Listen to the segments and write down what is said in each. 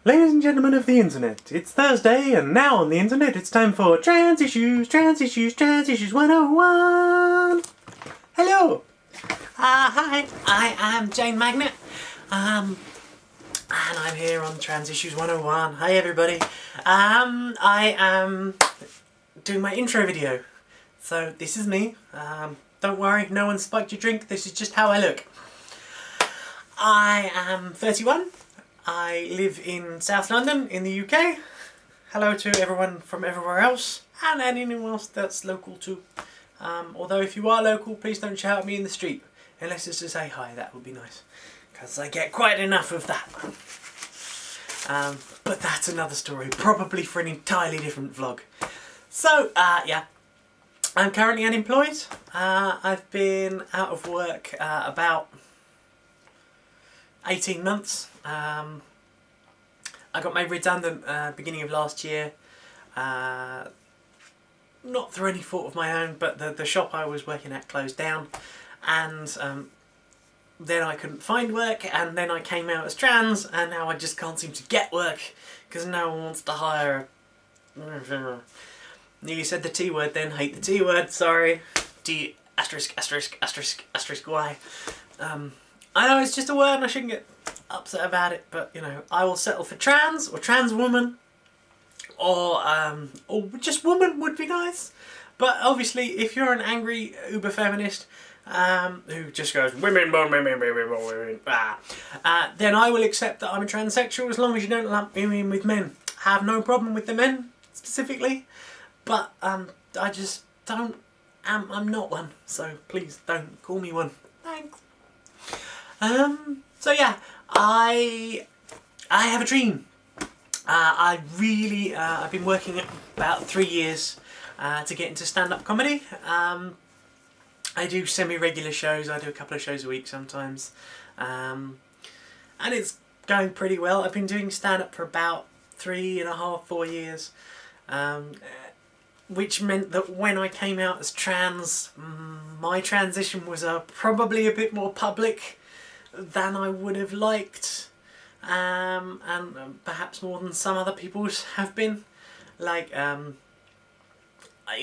Ladies and gentlemen of the internet, it's Thursday, and now on the internet it's time for Trans Issues 101. Hello! Hi, I am Jane Magnet, and I'm here on Trans Issues 101. Hi everybody. I am doing my intro video, so this is me. Don't worry, no one spiked your drink, this is just how I look. I am 31. I live in South London in the UK. Hello to everyone from everywhere else and anyone else that's local too. Although if you are local, please don't shout at me in the street unless it's to say hi, that would be nice because I get quite enough of that. But that's another story, probably for an entirely different vlog. So yeah, I'm currently unemployed. I've been out of work about 18 months. I got made redundant beginning of last year, not through any fault of my own, but the shop I was working at closed down, and then I couldn't find work, and then I came out as trans, and now I just can't seem to get work because no one wants to hire. Nearly said the T word then, hate the T word, sorry. D asterisk asterisk asterisk asterisk Y. I know it's just a word and I shouldn't get upset about it, but you know, I will settle for trans or trans woman, or just woman would be nice. But obviously, if you're an angry uber feminist who just goes women, then I will accept that I'm a transsexual as long as you don't lump me in with men. I have no problem with the men specifically, but I just don't. I'm not one, so please don't call me one. Thanks. So yeah, I have a dream. I've been working about 3 years to get into stand-up comedy. I do semi-regular shows. I do a couple of shows a week sometimes, and it's going pretty well. I've been doing stand-up for about 3.5, 4 years, which meant that when I came out as trans, my transition was probably a bit more public than I would have liked, and perhaps more than some other people's have been. Like, you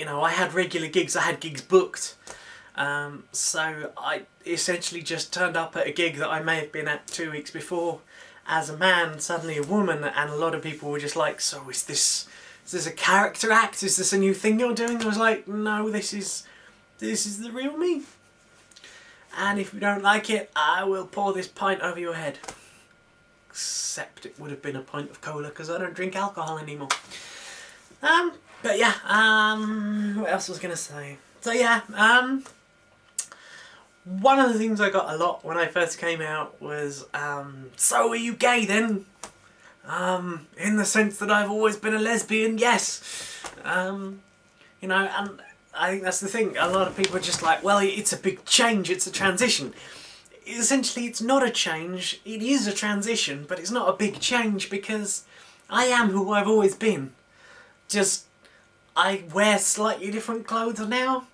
know, I had regular gigs, I had gigs booked, so I essentially just turned up at a gig that I may have been at 2 weeks before as a man, suddenly a woman, and a lot of people were just like, so is this a character act? Is this a new thing you're doing? I was like, no, this is the real me. And if you don't like it, I will pour this pint over your head. Except it would have been a pint of cola because I don't drink alcohol anymore. But yeah, what else was I going to say? So yeah, one of the things I got a lot when I first came out was, so are you gay then? In the sense that I've always been a lesbian, yes. You know, and I think that's the thing. A lot of people are just like, well, it's a big change, it's a transition. Essentially, it's not a change, it is a transition, but it's not a big change because I am who I've always been. Just, I wear slightly different clothes now,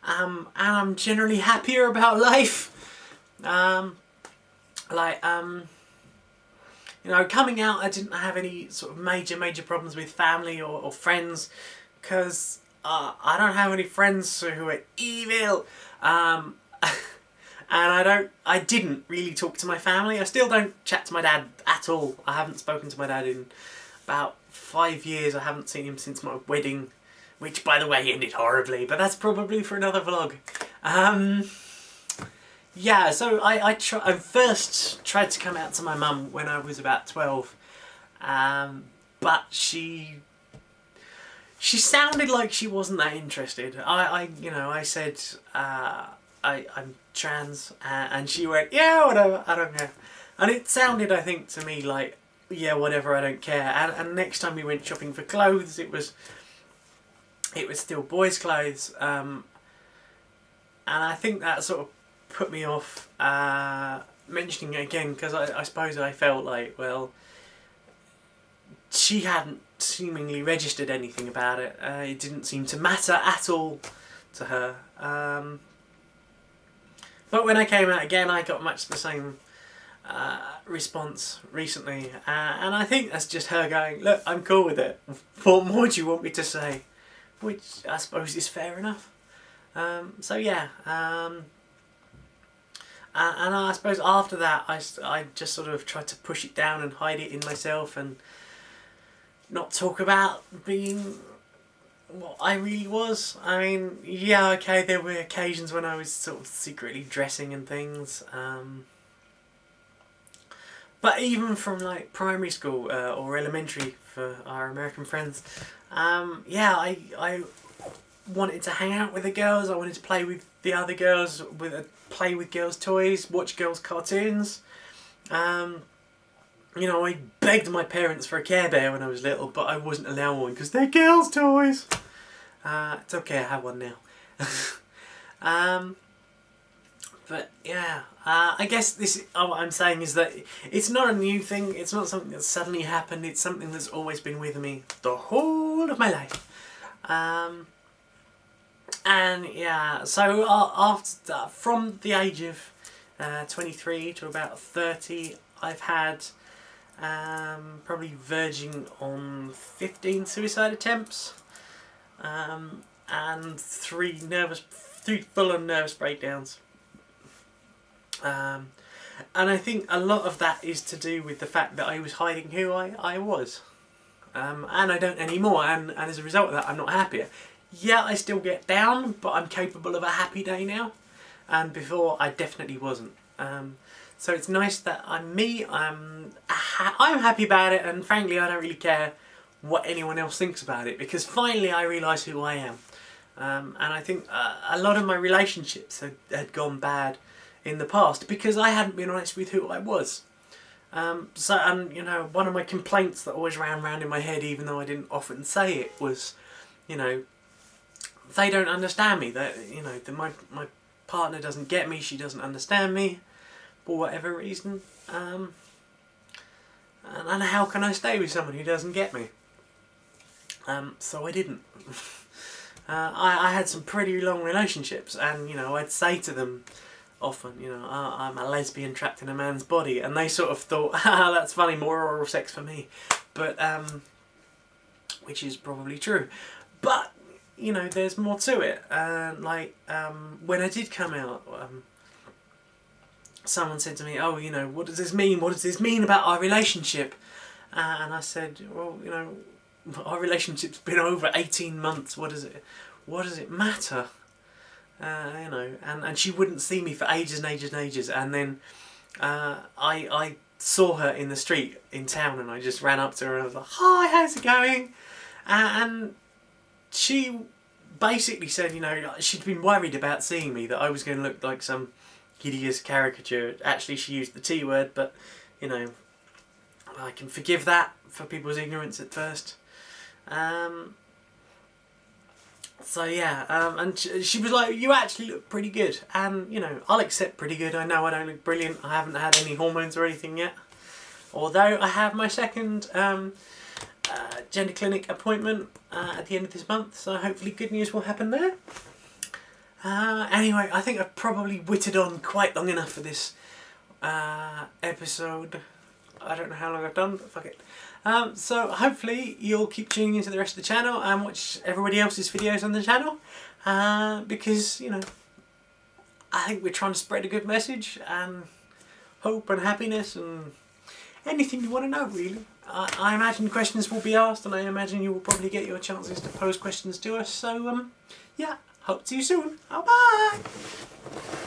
and I'm generally happier about life. You know, coming out, I didn't have any sort of major problems with family or friends, because I don't have any friends who are evil, and I didn't really talk to my family. I still don't chat to my dad at all. I haven't spoken to my dad in about 5 years. I haven't seen him since my wedding, which by the way ended horribly, but that's probably for another vlog. Yeah, so I first tried to come out to my mum when I was about 12, but she sounded like she wasn't that interested. You know, I said I'm trans, and she went, yeah, whatever, I don't care. And it sounded, I think, to me like, yeah, whatever, I don't care. And next time we went shopping for clothes, it was still boys' clothes, and I think that sort of put me off mentioning it again, because I suppose I felt like, well, she hadn't seemingly registered anything about it. It didn't seem to matter at all to her. But when I came out again, I got much the same response recently, and I think that's just her going, look, I'm cool with it, what more do you want me to say? Which I suppose is fair enough. So yeah, and I suppose after that I just sort of tried to push it down and hide it in myself and not talk about being what I really was. I mean, yeah, okay, there were occasions when I was sort of secretly dressing and things, but even from like primary school or elementary for our American friends, yeah, I wanted to hang out with the girls. I wanted to play with the other girls, play with girls' toys, watch girls' cartoons. You know, I begged my parents for a Care Bear when I was little, but I wasn't allowed one because they're girls' toys. It's okay, I have one now. But yeah, I guess what I'm saying is that it's not a new thing. It's not something that suddenly happened. It's something that's always been with me the whole of my life. And yeah, so after from the age of 23 to about 30, I've had probably verging on 15 suicide attempts, and 3 full-on nervous breakdowns. And I think a lot of that is to do with the fact that I was hiding who I was. And I don't anymore, and as a result of that I'm not happier. Yeah, I still get down, but I'm capable of a happy day now, and before I definitely wasn't. So it's nice that I'm me, I'm happy about it, and frankly I don't really care what anyone else thinks about it, because finally I realise who I am. And I think a lot of my relationships had gone bad in the past because I hadn't been honest with who I was. So you know, one of my complaints that always ran around in my head, even though I didn't often say it, was, you know, they don't understand me. That, you know, my partner doesn't get me. She doesn't understand me for whatever reason. And how can I stay with someone who doesn't get me? So I didn't. I had some pretty long relationships, and you know, I'd say to them often, you know, I'm a lesbian trapped in a man's body, and they sort of thought, ah, that's funny, more oral sex for me, but which is probably true, but you know, there's more to it. Like when I did come out, someone said to me, oh, you know, what does this mean? What does this mean about our relationship? And I said, well, you know, our relationship's been over 18 months. What does it matter? You know, and she wouldn't see me for ages and ages and ages, and then I saw her in the street in town, and I just ran up to her and I was like, hi, how's it going? And she basically said, you know, she'd been worried about seeing me, that I was going to look like some hideous caricature. Actually, she used the T word, but you know, I can forgive that for people's ignorance at first. So yeah, and she was like, you actually look pretty good, and you know, I'll accept pretty good. I know I don't look brilliant. I haven't had any hormones or anything yet, although I have my second gender clinic appointment at the end of this month, so hopefully good news will happen there. Anyway, I think I've probably whittled on quite long enough for this episode. I don't know how long I've done, but fuck it. So hopefully you'll keep tuning into the rest of the channel and watch everybody else's videos on the channel, because, you know, I think we're trying to spread a good message and hope and happiness and anything you want to know, really. I imagine questions will be asked, and I imagine you will probably get your chances to pose questions to us, so yeah, hope to see you soon. Oh, bye!